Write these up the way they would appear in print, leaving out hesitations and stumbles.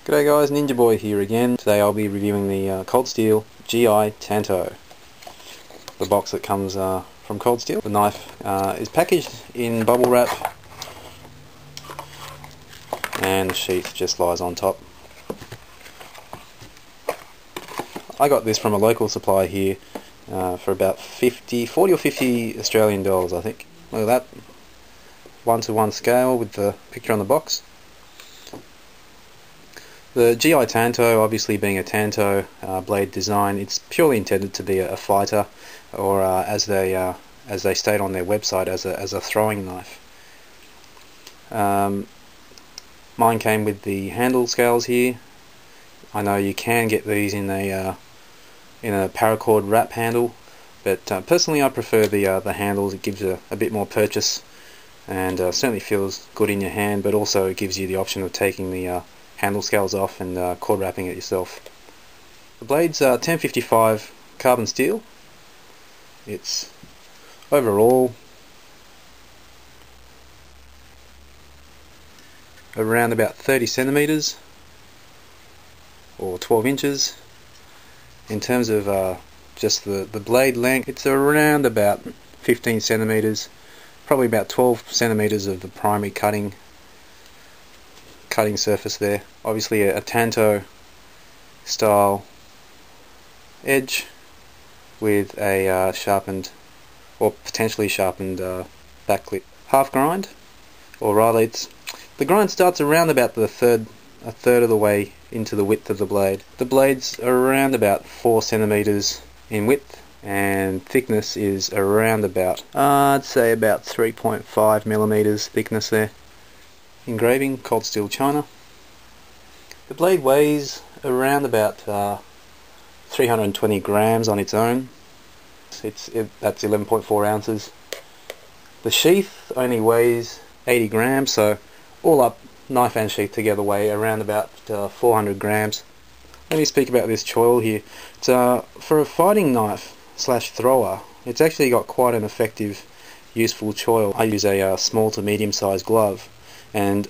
G'day guys, Ninja Boy here again. Today I'll be reviewing the Cold Steel GI Tanto. The box that comes from Cold Steel. The knife is packaged in bubble wrap and the sheath just lies on top. I got this from a local supplier here for about 40 or 50 Australian dollars, I think. Look at that. 1:1 scale with the picture on the box. The GI Tanto, obviously being a Tanto blade design, it's purely intended to be a fighter, or as they state on their website, as a throwing knife. Mine came with the handle scales here. I know you can get these in a paracord wrap handle, but personally I prefer the handles. It gives a bit more purchase and certainly feels good in your hand, but also it gives you the option of taking the handle scales off and cord wrapping it yourself. The blade's 1055 carbon steel. It's overall around about 30 centimeters or 12 inches. In terms of just the blade length, it's around about 15 centimeters, probably about 12 centimeters of the primary cutting surface there. Obviously a Tanto style edge with a sharpened or potentially sharpened back clip. Half grind, or rather the grind starts around about a third of the way into the width of the blade. The blade's around about 4 centimeters in width, and thickness is around about I'd say about 3.5 millimeters thickness there. Engraving, Cold Steel China. The blade weighs around about 320 grams on its own. That's 11.4 ounces. The sheath only weighs 80 grams, so all up, knife and sheath together weigh around about 400 grams. Let me speak about this choil here. It's, for a fighting knife slash thrower, it's actually got quite an effective, useful choil. I use a small to medium sized glove, and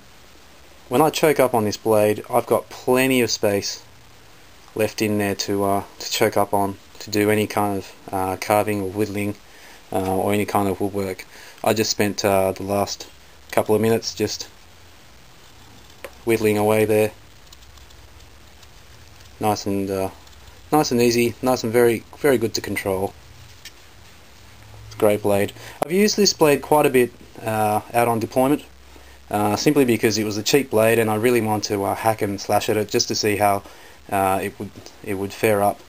when I choke up on this blade, I've got plenty of space left in there to choke up on, to do any kind of carving or whittling or any kind of woodwork. I just spent the last couple of minutes just whittling away there, nice and easy, nice and very good to control. It's a great blade. I've used this blade quite a bit out on deployment. Simply because it was a cheap blade and I really want to hack and slash at it just to see how it would fare up.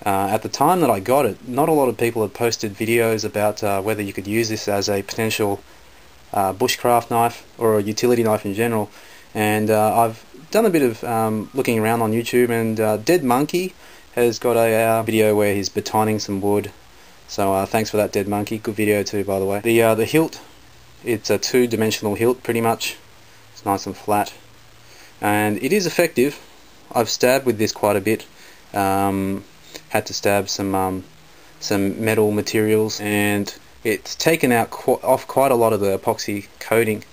At the time that I got it, not a lot of people had posted videos about whether you could use this as a potential bushcraft knife or a utility knife in general, and I've done a bit of looking around on YouTube, and Dead Monkey has got a video where he's batoning some wood, so thanks for that, Dead Monkey. Good video too, by the way. The hilt, it's a two-dimensional hilt pretty much. It's nice and flat, and it is effective. I've stabbed with this quite a bit. Had to stab some metal materials, and it's taken out off quite a lot of the epoxy coating,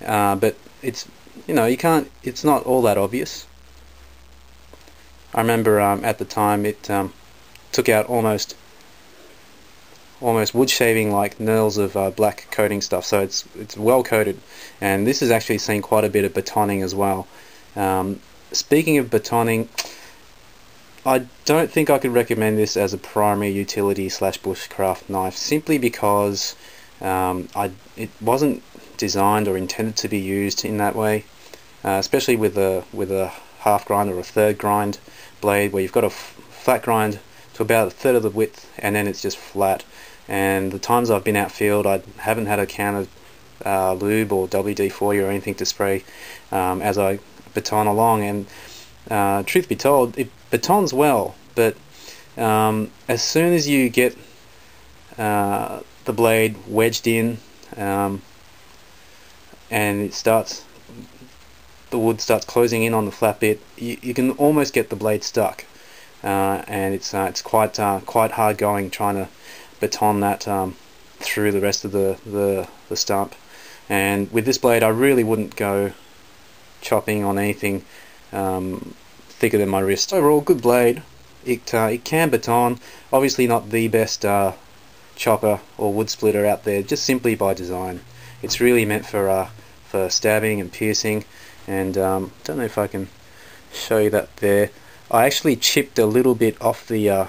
but it's, it's not all that obvious. I remember at the time it took out almost wood shaving like knurls of black coating stuff, so it's well coated, and this has actually seen quite a bit of batoning as well. Speaking of batoning, I don't think I could recommend this as a primary utility slash bushcraft knife, simply because it wasn't designed or intended to be used in that way, especially with a half grind or a third grind blade, where you've got a flat grind to about a third of the width and then it's just flat. And the times I've been outfield, I haven't had a can of lube or WD-40 or anything to spray as I baton along, and truth be told, it batons well, but as soon as you get the blade wedged in and the wood starts closing in on the flat bit, you can almost get the blade stuck, and it's quite hard going trying to baton that through the rest of the stump. And with this blade I really wouldn't go chopping on anything thicker than my wrist. Overall, good blade. It can baton. Obviously not the best chopper or wood splitter out there, just simply by design. It's really meant for stabbing and piercing, and don't know if I can show you that there. I actually chipped a little bit off the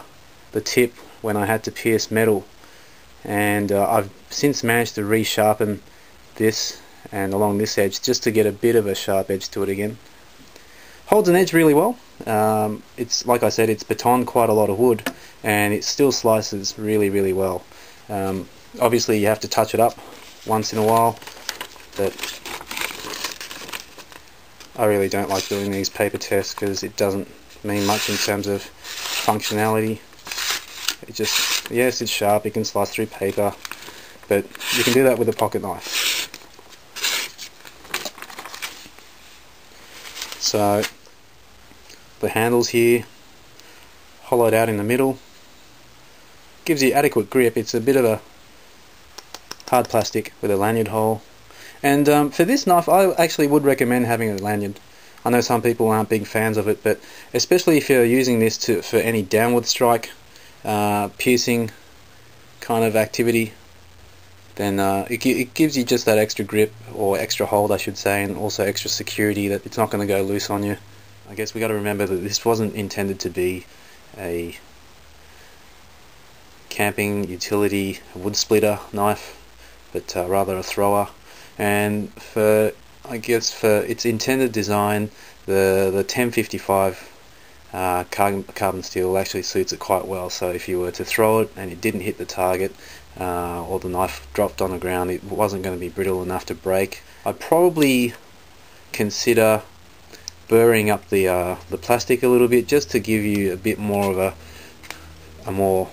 tip when I had to pierce metal, and I've since managed to resharpen this and along this edge just to get a bit of a sharp edge to it again. Holds an edge really well. It's like I said, it's baton quite a lot of wood, and it still slices really well. Obviously you have to touch it up once in a while, but I really don't like doing these paper tests because it doesn't mean much in terms of functionality. It just, yes, it's sharp, it can slice through paper, but you can do that with a pocket knife. So the handles here, hollowed out in the middle, gives you adequate grip. It's a bit of a hard plastic with a lanyard hole, and for this knife I actually would recommend having a lanyard. I know some people aren't big fans of it, but especially if you're using this for any downward strike, piercing kind of activity, then it gives you just that extra grip, or extra hold I should say, and also extra security that it's not going to go loose on you. I guess we got to remember that this wasn't intended to be a camping utility wood splitter knife, but rather a thrower. And for its intended design, the 1055 carbon steel actually suits it quite well. So if you were to throw it and it didn't hit the target, or the knife dropped on the ground, it wasn't going to be brittle enough to break. I'd probably consider burring up the plastic a little bit, just to give you a bit more of a more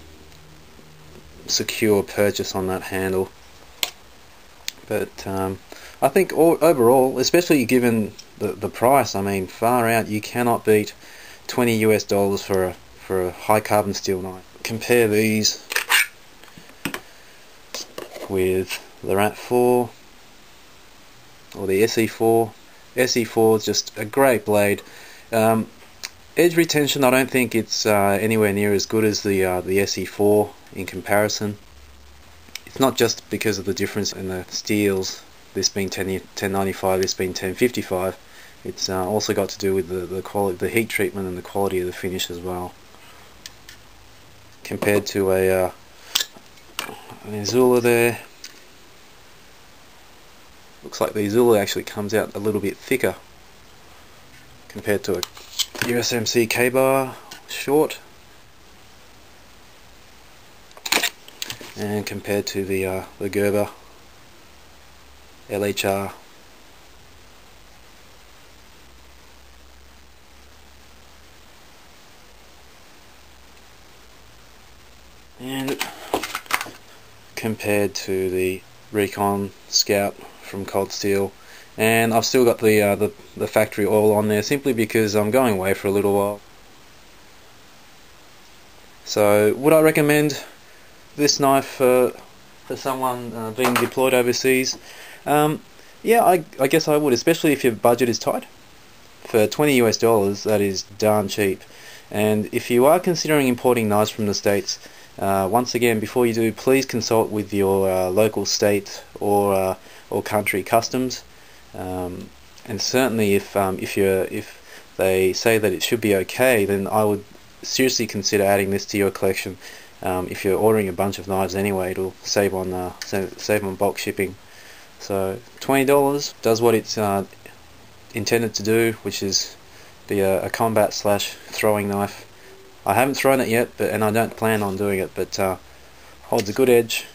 secure purchase on that handle. But I think overall, especially given the price, I mean, far out, you cannot beat $20 US for a high carbon steel knife. Compare these with the RAT4 or the SE4. SE4 is just a great blade. Edge retention, I don't think it's anywhere near as good as the SE4 in comparison. It's not just because of the difference in the steels, this being 1095, this being 1055. It's also got to do with the quality, the heat treatment, and the quality of the finish as well. Compared to an Izula there, looks like the Izula actually comes out a little bit thicker compared to a USMC Kabar short, and compared to the Gerber LHR. And compared to the Recon Scout from Cold Steel. And I've still got the factory oil on there simply because I'm going away for a little while. So would I recommend this knife for someone being deployed overseas? Yeah, I guess I would, especially if your budget is tight. For $20 US, that is darn cheap. And if you are considering importing knives from the States, once again, before you do, please consult with your local state or country customs. And certainly if they say that it should be okay, then I would seriously consider adding this to your collection. If you're ordering a bunch of knives anyway, it'll save on bulk shipping. So $20 does what it's intended to do, which is be a combat / throwing knife. I haven't thrown it yet, and I don't plan on doing it, but holds a good edge,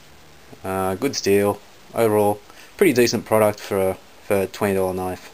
good steel. Overall, pretty decent product for a $20 knife.